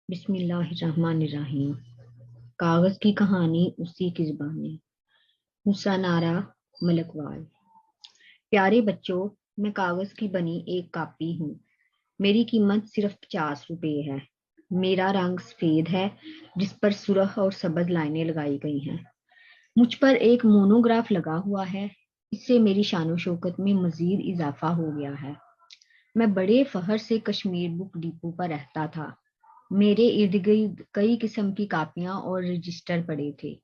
بسم اللہ الرحمن الرحیم۔ کاغذ کی کہانی اسی کی زبانی۔ حسنارا ملکوال۔ پیارے بچوں، میں کاغذ کی بنی ایک کاپی ہوں۔ میری قیمت صرف 50 روپے ہے۔ میرا رنگ سفید ہے جس پر سرخ اور سبز لائنیں لگائی گئی ہیں۔ مجھ پر ایک مونوگراف لگا ہوا ہے۔ اس سے میری شان و شوکت میں مزید اضافہ ہو گیا ہے۔ میں بڑے فخر سے کشمیر بک ڈپو پر رہتا تھا۔ میرے ارد گرد کئی قسم کی کاپیاں اور رجسٹر پڑے تھے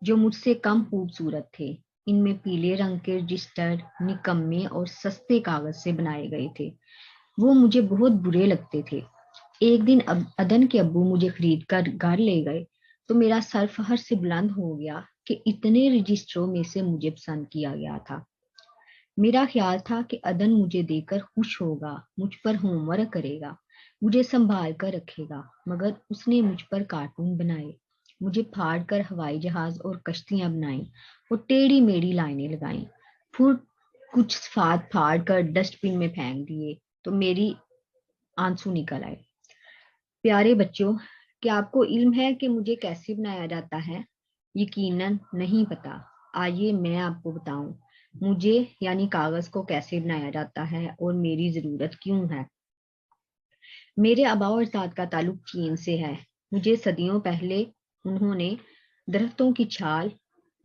جو مجھ سے کم خوبصورت تھے۔ ان میں پیلے رنگ کے رجسٹر نکمے اور سستے کاغذ سے بنائے گئے تھے۔ وہ مجھے بہت برے لگتے تھے۔ ایک دن ادن کے ابو مجھے خرید کر گھر لے گئے تو میرا سر فخر سے بلند ہو گیا کہ اتنے رجسٹروں میں سے مجھے پسند کیا گیا تھا۔ میرا خیال تھا کہ ادن مجھے دیکھ کر خوش ہوگا، مجھ پر ہوم ورک کرے گا، مجھے سنبھال کر رکھے گا، مگر اس نے مجھ پر کارٹون بنائے، مجھے پھاڑ کر ہوائی جہاز اور کشتیاں بنائیں اور ٹیڑھی میڑھی لائنیں لگائیں۔ پھر کچھ صفحات پھاڑ کر ڈسٹ بن میں پھینک دیے تو میری آنسو نکل آئے۔ پیارے بچوں، کیا آپ کو علم ہے کہ مجھے کیسے بنایا جاتا ہے؟ یقیناً نہیں پتا۔ آئیے میں آپ کو بتاؤں مجھے یعنی کاغذ کو کیسے بنایا جاتا ہے اور میری ضرورت کیوں ہے۔ میرے آباء و اجداد کا تعلق چین سے ہے۔ مجھے صدیوں پہلے انہوں نے درختوں کی چھال،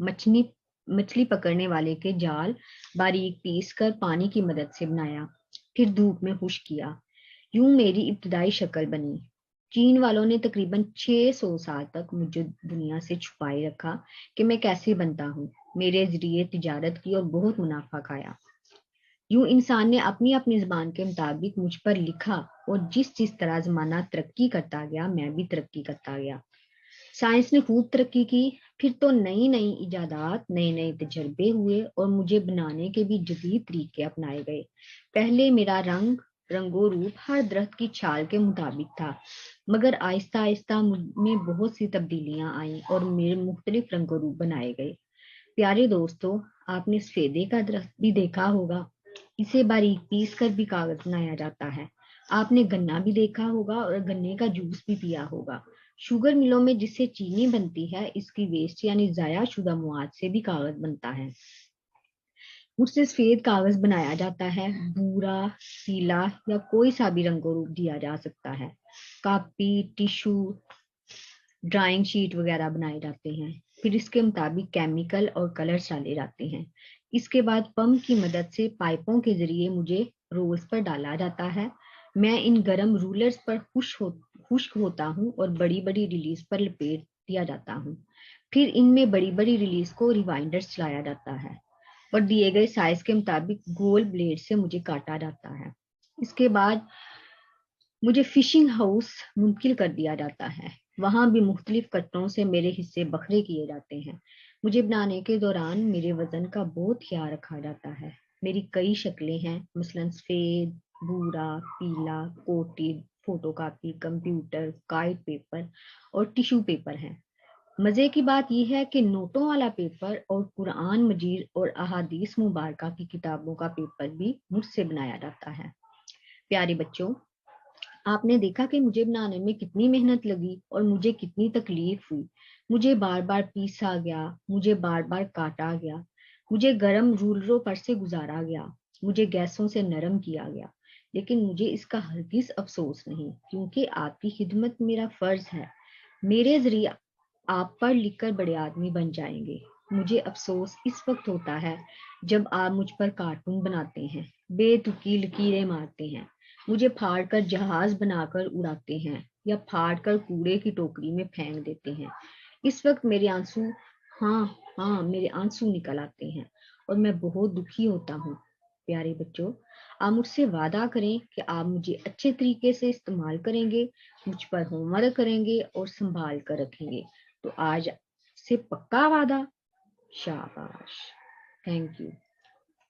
مچھلی پکڑنے والے کے جال باریک پیس کر پانی کی مدد سے بنایا، پھر دھوپ میں خشک کیا۔ یوں میری ابتدائی شکل بنی۔ چین والوں نے تقریباً 600 سال تک مجھے دنیا سے چھپائے رکھا کہ میں کیسے بنتا ہوں۔ میرے ذریعے تجارت کی اور بہت منافع کھایا۔ یوں انسان نے اپنی اپنی زبان کے مطابق مجھ پر لکھا اور جس طرح زمانہ ترقی کرتا گیا میں بھی ترقی کرتا گیا۔ سائنس نے خوب ترقی کی، پھر تو نئی نئی ایجادات، نئے نئے تجربے ہوئے اور مجھے بنانے کے بھی جدید طریقے اپنائے گئے۔ پہلے میرا رنگ و روپ ہر درخت کی چھال کے مطابق تھا، مگر آہستہ آہستہ مجھ میں بہت سی تبدیلیاں آئیں اور میرے مختلف رنگ و روپ بنائے گئے۔ پیارے دوستو، آپ نے سفیدے کا درخت بھی دیکھا ہوگا۔ اسے باریک پیس کر بھی کاغذ بنایا جاتا ہے۔ آپ نے گنا بھی دیکھا ہوگا اور گنے کا جوس بھی پیا ہوگا۔ شوگر ملوں میں جس سے چینی بنتی ہے، اس کی ویسٹ یعنی ضائع شدہ مواد سے بھی کاغذ بنتا ہے۔ اس سے سفید کاغذ بنایا جاتا ہے۔ بھورا، پیلا یا کوئی سا بھی رنگ و روپ دیا جا سکتا ہے۔ کاپی، ٹیشو، ڈرائنگ شیٹ وغیرہ بنائے جاتے ہیں۔ پھر اس کے مطابق کیمیکل اور کلرز ڈالے جاتے ہیں۔ اس کے بعد پمپ کی مدد سے پائپوں کے ذریعے مجھے رولز پر ڈالا جاتا ہے۔ میں ان گرم رولرز پر خشک ہوتا ہوں اور بڑی بڑی ریلیز پر لپیٹ دیا جاتا ہوں۔ پھر ان میں بڑی بڑی ریلیز کو ریوائنڈر چلایا جاتا ہے اور دیے گئے سائز کے مطابق گول بلیڈ سے مجھے کاٹا جاتا ہے۔ اس کے بعد مجھے فشنگ ہاؤس منتقل کر دیا جاتا ہے۔ وہاں بھی مختلف کٹوں سے میرے حصے بکھرے کیے جاتے ہیں۔ مجھے بنانے کے دوران میرے وزن کا بہت خیال رکھا جاتا ہے۔ میری کئی شکلیں ہیں، مثلاً سفید، بھورا، پیلا، quoted, photo copy, computer, kite paper اور ٹیشو پیپر ہیں۔ مزے کی بات یہ ہے کہ نوٹوں والا پیپر اور قرآن مجید اور احادیث مبارکہ کی کتابوں کا پیپر بھی مجھ سے بنایا جاتا ہے۔ پیارے بچوں، آپ نے دیکھا کہ مجھے بنانے میں کتنی محنت لگی اور مجھے کتنی تکلیف ہوئی۔ مجھے بار بار پیسا گیا، مجھے بار بار کاٹا گیا، مجھے گرم رولروں پر سے گزارا گیا، مجھے گیسوں سے نرم کیا گیا، لیکن مجھے اس کا ہرگز افسوس نہیں، کیونکہ آپ کی خدمت میرا فرض ہے۔ میرے ذریعے آپ پڑھ لکھ کر بڑے آدمی بن جائیں گے۔ مجھے افسوس اس وقت ہوتا ہے جب آپ مجھ پر کارٹون بناتے ہیں، بے تکی لکیریں مارتے ہیں، مجھے پھاڑ کر جہاز بنا کر اڑاتے ہیں یا پھاڑ کر کوڑے کی ٹوکری میں پھینک دیتے ہیں۔ اس وقت میرے آنسو نکل آتے ہیں اور میں بہت دکھی ہوتا ہوں۔ پیارے بچوں، آپ مجھ سے وعدہ کریں کہ آپ مجھے اچھے طریقے سے استعمال کریں گے، مجھ پر ہوم ورک کریں گے اور سنبھال کر رکھیں گے۔ تو آج سے پکا وعدہ؟ شاباش، تھینک یو۔